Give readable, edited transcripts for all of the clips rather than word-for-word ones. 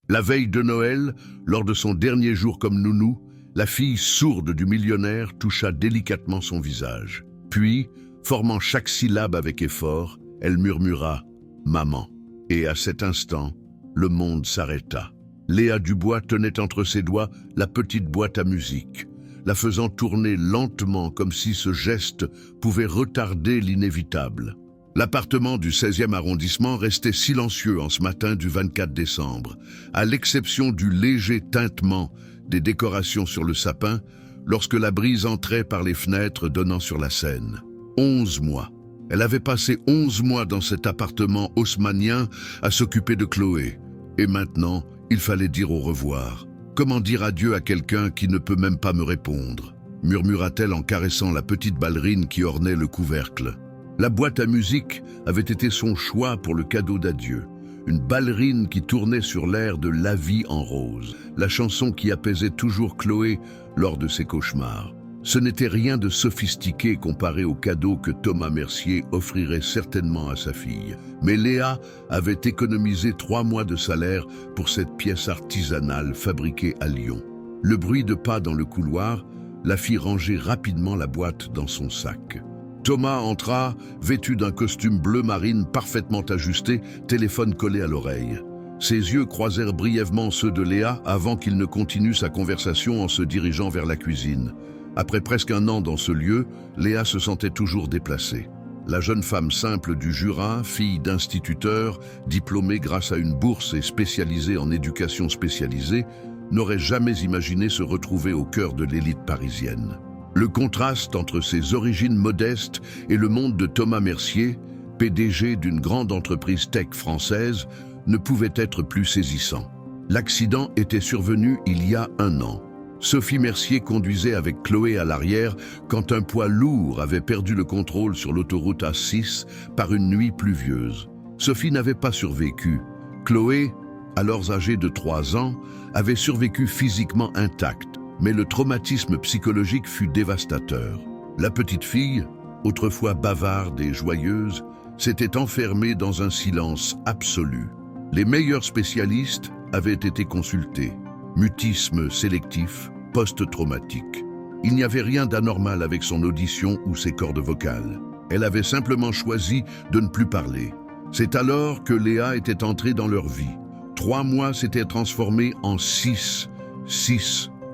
La veille de Noël, lors de son dernier jour comme nounou, la fille sourde du millionnaire toucha délicatement son visage. Puis, formant chaque syllabe avec effort, elle murmura « Maman ». Et à cet instant, le monde s'arrêta. Léa Dubois tenait entre ses doigts la petite boîte à musique, la faisant tourner lentement comme si ce geste pouvait retarder l'inévitable. L'appartement du 16e arrondissement restait silencieux en ce matin du 24 décembre, à l'exception du léger tintement des décorations sur le sapin lorsque la brise entrait par les fenêtres donnant sur la Seine. 11 mois. Elle avait passé 11 mois dans cet appartement haussmannien à s'occuper de Chloé. Et maintenant, il fallait dire au revoir. Comment dire adieu à quelqu'un qui ne peut même pas me répondre, murmura-t-elle en caressant la petite ballerine qui ornait le couvercle. La boîte à musique avait été son choix pour le cadeau d'adieu. Une ballerine qui tournait sur l'air de La vie en rose, la chanson qui apaisait toujours Chloé lors de ses cauchemars. Ce n'était rien de sophistiqué comparé au cadeau que Thomas Mercier offrirait certainement à sa fille. Mais Léa avait économisé 3 mois de salaire pour cette pièce artisanale fabriquée à Lyon. Le bruit de pas dans le couloir la fit ranger rapidement la boîte dans son sac. Thomas entra, vêtu d'un costume bleu marine parfaitement ajusté, téléphone collé à l'oreille. Ses yeux croisèrent brièvement ceux de Léa avant qu'il ne continue sa conversation en se dirigeant vers la cuisine. Après presque 1 an dans ce lieu, Léa se sentait toujours déplacée. La jeune femme simple du Jura, fille d'instituteur, diplômée grâce à une bourse et spécialisée en éducation spécialisée, n'aurait jamais imaginé se retrouver au cœur de l'élite parisienne. Le contraste entre ses origines modestes et le monde de Thomas Mercier, PDG d'une grande entreprise tech française, ne pouvait être plus saisissant. L'accident était survenu il y a 1 an. Sophie Mercier conduisait avec Chloé à l'arrière quand un poids lourd avait perdu le contrôle sur l'autoroute A6 par une nuit pluvieuse. Sophie n'avait pas survécu. Chloé, alors âgée de 3 ans, avait survécu physiquement intacte. Mais le traumatisme psychologique fut dévastateur. La petite fille, autrefois bavarde et joyeuse, s'était enfermée dans un silence absolu. Les meilleurs spécialistes avaient été consultés. Mutisme sélectif, post-traumatique. Il n'y avait rien d'anormal avec son audition ou ses cordes vocales. Elle avait simplement choisi de ne plus parler. C'est alors que Léa était entrée dans leur vie. 3 mois s'étaient transformés en 6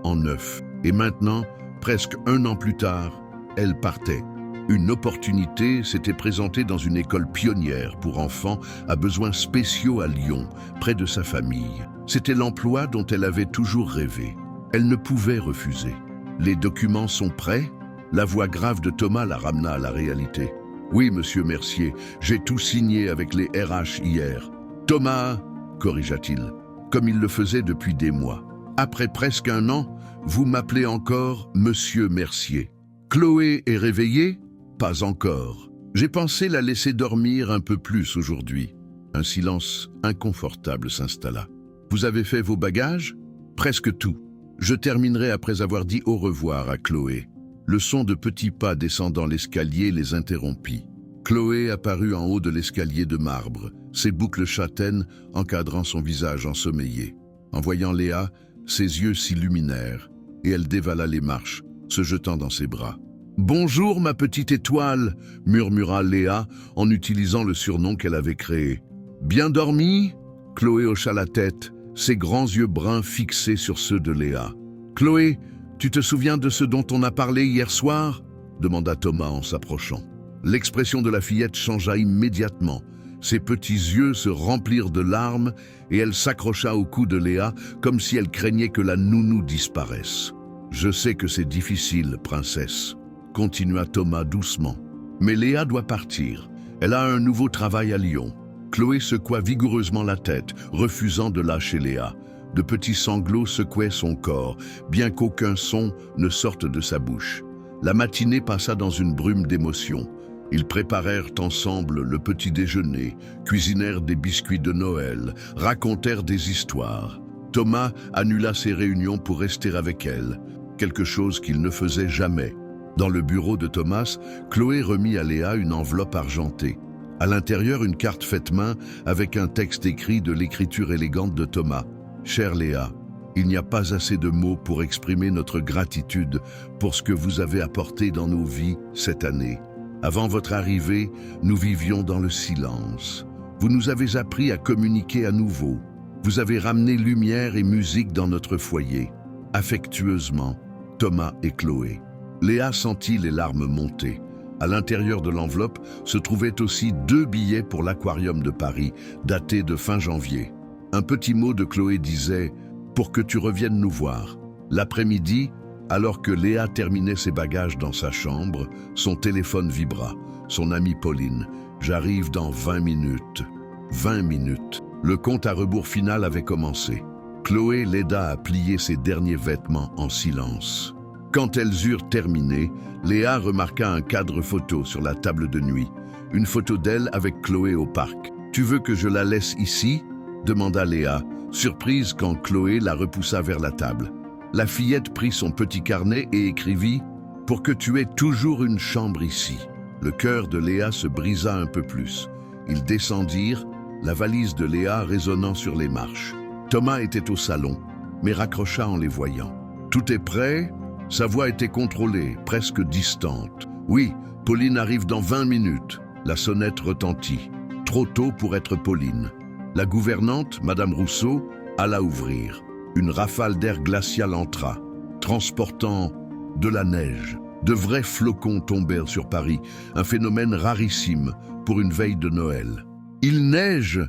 en 9. Et maintenant, presque 1 an plus tard, elle partait. Une opportunité s'était présentée dans une école pionnière pour enfants à besoins spéciaux à Lyon, près de sa famille. C'était l'emploi dont elle avait toujours rêvé. Elle ne pouvait refuser. Les documents sont prêts? La voix grave de Thomas la ramena à la réalité. Oui, monsieur Mercier, j'ai tout signé avec les RH hier. Thomas, corrigea-t-il, comme il le faisait depuis des mois. Après presque 1 an, vous m'appelez encore Monsieur Mercier. Chloé est réveillée? Pas encore. J'ai pensé la laisser dormir un peu plus aujourd'hui. Un silence inconfortable s'installa. Vous avez fait vos bagages? Presque tout. Je terminerai après avoir dit au revoir à Chloé. Le son de petits pas descendant l'escalier les interrompit. Chloé apparut en haut de l'escalier de marbre, ses boucles châtaines encadrant son visage ensommeillé. En voyant Léa, ses yeux s'illuminèrent et elle dévala les marches, se jetant dans ses bras. « Bonjour, ma petite étoile » murmura Léa en utilisant le surnom qu'elle avait créé. « Bien dormi ?» Chloé hocha la tête, ses grands yeux bruns fixés sur ceux de Léa. « Chloé, tu te souviens de ce dont on a parlé hier soir ?» demanda Thomas en s'approchant. L'expression de la fillette changea immédiatement. Ses petits yeux se remplirent de larmes et elle s'accrocha au cou de Léa comme si elle craignait que la nounou disparaisse. « Je sais que c'est difficile, princesse », continua Thomas doucement. « Mais Léa doit partir. Elle a un nouveau travail à Lyon. » Chloé secoua vigoureusement la tête, refusant de lâcher Léa. De petits sanglots secouaient son corps, bien qu'aucun son ne sorte de sa bouche. La matinée passa dans une brume d'émotions. Ils préparèrent ensemble le petit déjeuner, cuisinèrent des biscuits de Noël, racontèrent des histoires. Thomas annula ses réunions pour rester avec elle, quelque chose qu'il ne faisait jamais. Dans le bureau de Thomas, Chloé remit à Léa une enveloppe argentée. À l'intérieur, une carte faite main avec un texte écrit de l'écriture élégante de Thomas. Chère Léa, il n'y a pas assez de mots pour exprimer notre gratitude pour ce que vous avez apporté dans nos vies cette année. Avant votre arrivée, nous vivions dans le silence. Vous nous avez appris à communiquer à nouveau. Vous avez ramené lumière et musique dans notre foyer. Affectueusement, Thomas et Chloé. Léa sentit les larmes monter. À l'intérieur de l'enveloppe se trouvaient aussi 2 billets pour l'Aquarium de Paris, datés de fin janvier. Un petit mot de Chloé disait « Pour que tu reviennes nous voir ». L'après-midi, alors que Léa terminait ses bagages dans sa chambre, son téléphone vibra. Son amie Pauline « J'arrive dans 20 minutes ». 20 minutes. Le compte à rebours final avait commencé. Chloé l'aida à plier ses derniers vêtements en silence. Quand elles eurent terminé, Léa remarqua un cadre photo sur la table de nuit. Une photo d'elle avec Chloé au parc. « Tu veux que je la laisse ici ?» demanda Léa, surprise quand Chloé la repoussa vers la table. La fillette prit son petit carnet et écrivit « Pour que tu aies toujours une chambre ici ». Le cœur de Léa se brisa un peu plus. Ils descendirent, la valise de Léa résonnant sur les marches. Thomas était au salon, mais raccrocha en les voyant. « Tout est prêt ?» Sa voix était contrôlée, presque distante. « Oui, Pauline arrive dans 20 minutes. » La sonnette retentit. Trop tôt pour être Pauline. La gouvernante, Madame Rousseau, alla ouvrir. Une rafale d'air glacial entra, transportant de la neige. De vrais flocons tombèrent sur Paris, un phénomène rarissime pour une veille de Noël. « Il neige !»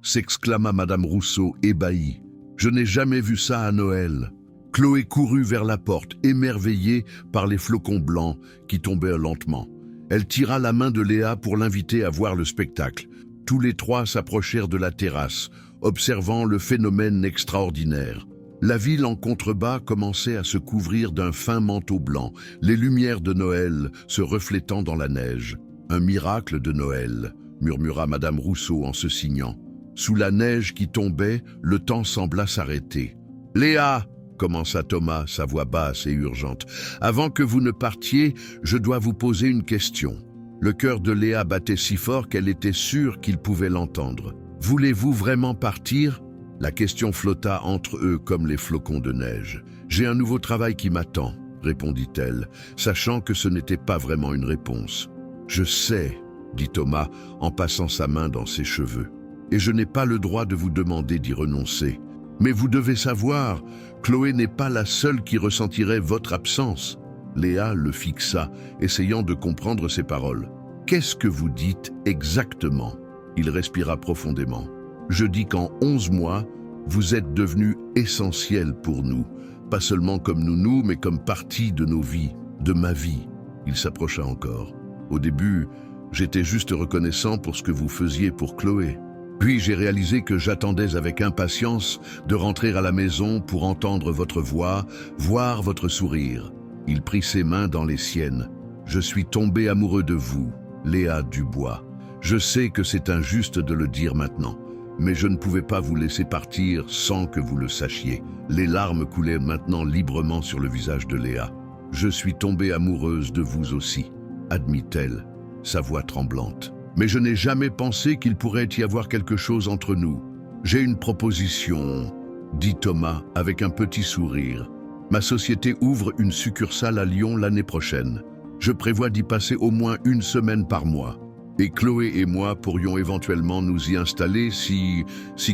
s'exclama Madame Rousseau, ébahie. « Je n'ai jamais vu ça à Noël. » Chloé courut vers la porte, émerveillée par les flocons blancs qui tombaient lentement. Elle tira la main de Léa pour l'inviter à voir le spectacle. Tous les trois s'approchèrent de la terrasse, observant le phénomène extraordinaire. La ville en contrebas commençait à se couvrir d'un fin manteau blanc, les lumières de Noël se reflétant dans la neige. « Un miracle de Noël », murmura Madame Rousseau en se signant. Sous la neige qui tombait, le temps sembla s'arrêter. « Léa !» commença Thomas, sa voix basse et urgente. « Avant que vous ne partiez, je dois vous poser une question. » Le cœur de Léa battait si fort qu'elle était sûre qu'il pouvait l'entendre. « Voulez-vous vraiment partir ?» La question flotta entre eux comme les flocons de neige. « J'ai un nouveau travail qui m'attend, » répondit-elle, sachant que ce n'était pas vraiment une réponse. « Je sais, » dit Thomas en passant sa main dans ses cheveux. « Et je n'ai pas le droit de vous demander d'y renoncer. Mais vous devez savoir, Chloé n'est pas la seule qui ressentirait votre absence. » Léa le fixa, essayant de comprendre ses paroles. « Qu'est-ce que vous dites exactement ?» Il respira profondément. « Je dis qu'en 11 mois, vous êtes devenu essentiel pour nous. Pas seulement comme nounou, mais comme partie de nos vies, de ma vie. » Il s'approcha encore. « Au début, j'étais juste reconnaissant pour ce que vous faisiez pour Chloé. Puis j'ai réalisé que j'attendais avec impatience de rentrer à la maison pour entendre votre voix, voir votre sourire. » Il prit ses mains dans les siennes. « Je suis tombé amoureux de vous, Léa Dubois. Je sais que c'est injuste de le dire maintenant, mais je ne pouvais pas vous laisser partir sans que vous le sachiez. » Les larmes coulaient maintenant librement sur le visage de Léa. « Je suis tombée amoureuse de vous aussi, » admit-elle, sa voix tremblante. « Mais je n'ai jamais pensé qu'il pourrait y avoir quelque chose entre nous. J'ai une proposition, » dit Thomas avec un petit sourire. « Ma société ouvre une succursale à Lyon l'année prochaine. Je prévois d'y passer au moins 1 semaine par mois. Et Chloé et moi pourrions éventuellement nous y installer si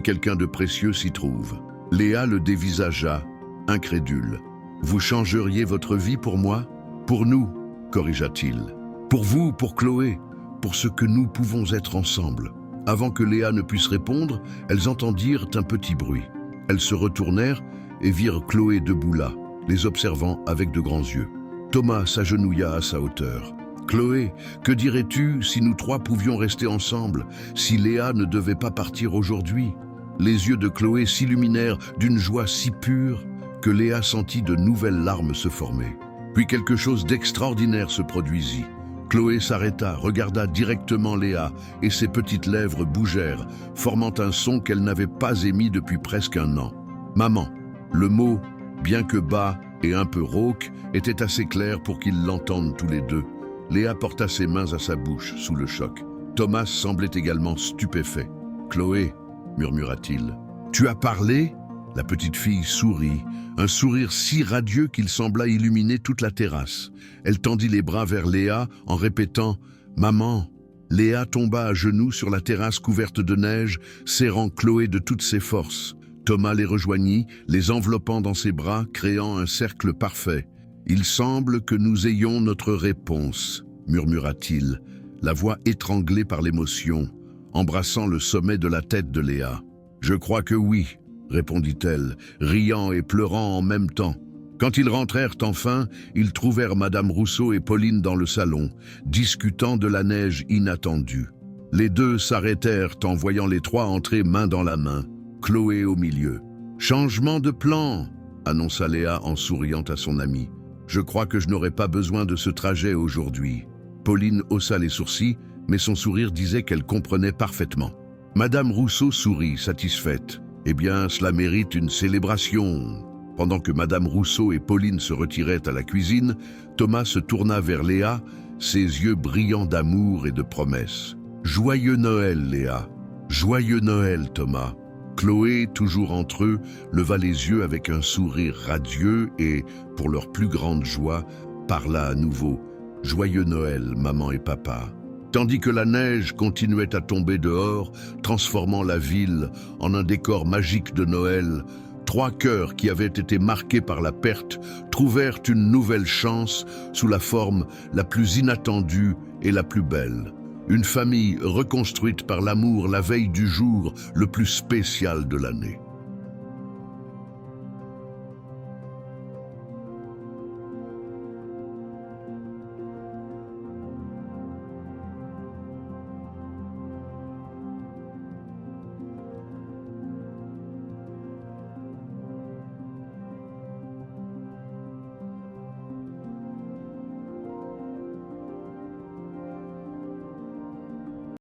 quelqu'un de précieux s'y trouve. » Léa le dévisagea, incrédule. « Vous changeriez votre vie pour moi ? Pour nous, corrigea-t-il. Pour vous, pour Chloé, pour ce que nous pouvons être ensemble. » Avant que Léa ne puisse répondre, elles entendirent un petit bruit. Elles se retournèrent et virent Chloé debout là, les observant avec de grands yeux. Thomas s'agenouilla à sa hauteur. « Chloé, que dirais-tu si nous trois pouvions rester ensemble, si Léa ne devait pas partir aujourd'hui ?» Les yeux de Chloé s'illuminèrent d'une joie si pure que Léa sentit de nouvelles larmes se former. Puis quelque chose d'extraordinaire se produisit. Chloé s'arrêta, regarda directement Léa et ses petites lèvres bougèrent, formant un son qu'elle n'avait pas émis depuis presque 1 an. « Maman !» Le mot, bien que bas et un peu rauque, était assez clair pour qu'ils l'entendent tous les deux. Léa porta ses mains à sa bouche, sous le choc. Thomas semblait également stupéfait. « Chloé !» murmura-t-il. « Tu as parlé ?» La petite fille sourit, un sourire si radieux qu'il sembla illuminer toute la terrasse. Elle tendit les bras vers Léa en répétant « Maman ». Léa tomba à genoux sur la terrasse couverte de neige, serrant Chloé de toutes ses forces. Thomas les rejoignit, les enveloppant dans ses bras, créant un cercle parfait. « Il semble que nous ayons notre réponse », murmura-t-il, la voix étranglée par l'émotion, embrassant le sommet de la tête de Léa. « Je crois que oui », répondit-elle, riant et pleurant en même temps. Quand ils rentrèrent enfin, ils trouvèrent Madame Rousseau et Pauline dans le salon, discutant de la neige inattendue. Les deux s'arrêtèrent en voyant les trois entrer main dans la main, Chloé au milieu. « Changement de plan !» annonça Léa en souriant à son amie. « Je crois que je n'aurai pas besoin de ce trajet aujourd'hui. » Pauline haussa les sourcils, mais son sourire disait qu'elle comprenait parfaitement. Madame Rousseau sourit, satisfaite. « Eh bien, cela mérite une célébration !» Pendant que Madame Rousseau et Pauline se retiraient à la cuisine, Thomas se tourna vers Léa, ses yeux brillants d'amour et de promesse. « Joyeux Noël, Léa !»« Joyeux Noël, Thomas !» Chloé, toujours entre eux, leva les yeux avec un sourire radieux et, pour leur plus grande joie, parla à nouveau. « Joyeux Noël, maman et papa !» Tandis que la neige continuait à tomber dehors, transformant la ville en un décor magique de Noël, trois cœurs qui avaient été marqués par la perte trouvèrent une nouvelle chance sous la forme la plus inattendue et la plus belle. Une famille reconstruite par l'amour la veille du jour le plus spécial de l'année.